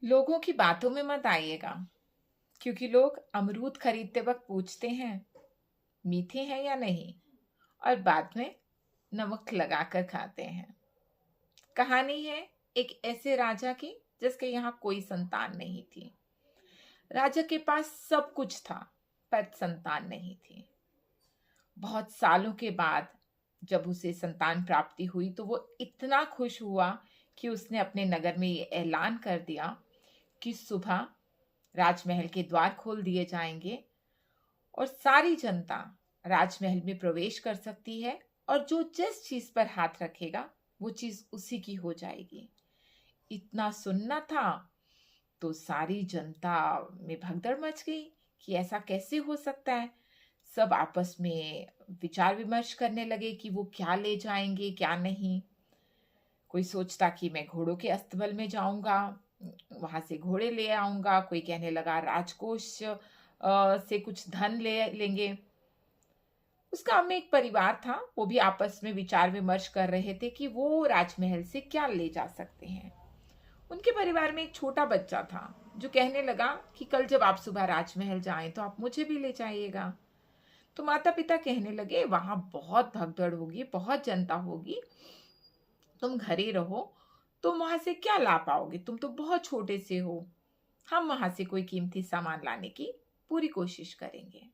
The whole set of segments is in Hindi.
लोगों की बातों में मत आइएगा, क्योंकि लोग अमरूद खरीदते वक्त पूछते हैं मीठे हैं या नहीं, और बाद में नमक लगाकर खाते हैं। कहानी है एक ऐसे राजा की जिसके यहाँ कोई संतान नहीं थी। राजा के पास सब कुछ था, पर संतान नहीं थी। बहुत सालों के बाद जब उसे संतान प्राप्ति हुई तो वो इतना खुश हुआ कि उसने अपने नगर में ये ऐलान कर दिया कि सुबह राजमहल के द्वार खोल दिए जाएंगे और सारी जनता राजमहल में प्रवेश कर सकती है, और जो जिस चीज पर हाथ रखेगा वो चीज उसी की हो जाएगी। इतना सुनना था तो सारी जनता में भगदड़ मच गई कि ऐसा कैसे हो सकता है। सब आपस में विचार विमर्श करने लगे कि वो क्या ले जाएंगे क्या नहीं। कोई सोचता कि मैं घोड़ों के अस्तबल में जाऊंगा, वहां से घोड़े ले आऊंगा। कोई कहने लगा राजकोष से कुछ धन ले लेंगे। उस गांव में एक परिवार था, वो भी आपस में विचार विमर्श कर रहे थे कि वो राजमहल से क्या ले जा सकते हैं। उनके परिवार में एक छोटा बच्चा था जो कहने लगा कि कल जब आप सुबह राजमहल जाएं तो आप मुझे भी ले जाइएगा। तो माता पिता कहने लगे वहां बहुत भगदड़ होगी, बहुत जनता होगी, तुम घर ही रहो। तुम वहां से क्या ला पाओगे, तुम तो बहुत छोटे से हो। हम वहां से कोई कीमती सामान लाने की पूरी कोशिश करेंगे।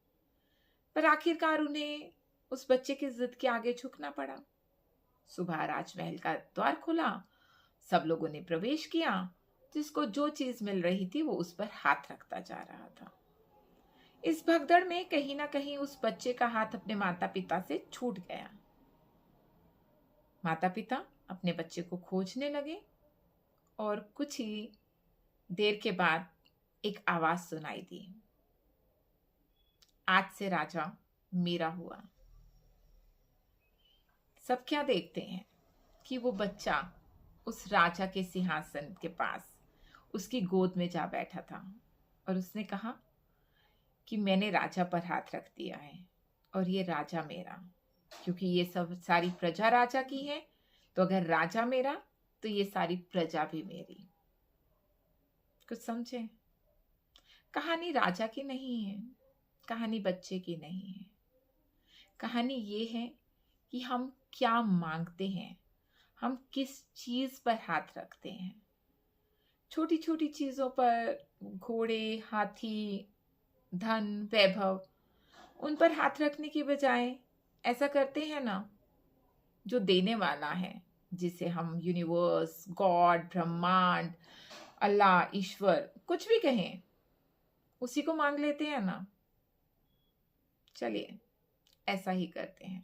पर आखिरकार उन्हें उस बच्चे की जिद के आगे झुकना पड़ा। सुबह राजमहल का द्वार खुला, सब लोगों ने प्रवेश किया। जिसको जो चीज मिल रही थी वो उस पर हाथ रखता जा रहा था। इस भगदड़ में कहीं ना कहीं उस बच्चे का हाथ अपने माता पिता से छूट गया। माता पिता अपने बच्चे को खोजने लगे और कुछ ही देर के बाद एक आवाज सुनाई दी, आज से राजा मेरा हुआ। सब क्या देखते हैं कि वो बच्चा उस राजा के सिंहासन के पास उसकी गोद में जा बैठा था, और उसने कहा कि मैंने राजा पर हाथ रख दिया है और ये राजा मेरा, क्योंकि ये सब सारी प्रजा राजा की है, तो अगर राजा मेरा तो ये सारी प्रजा भी मेरी। कुछ समझे? कहानी राजा की नहीं है, कहानी बच्चे की नहीं है। कहानी ये है कि हम क्या मांगते हैं, हम किस चीज पर हाथ रखते हैं। छोटी छोटी चीजों पर, घोड़े, हाथी, धन, वैभव, उन पर हाथ रखने की बजाय ऐसा करते हैं ना, जो देने वाला है, जिसे हम यूनिवर्स, गॉड, ब्रह्मांड, अल्लाह, ईश्वर, कुछ भी कहें, उसी को मांग लेते हैं ना। चलिए ऐसा ही करते हैं।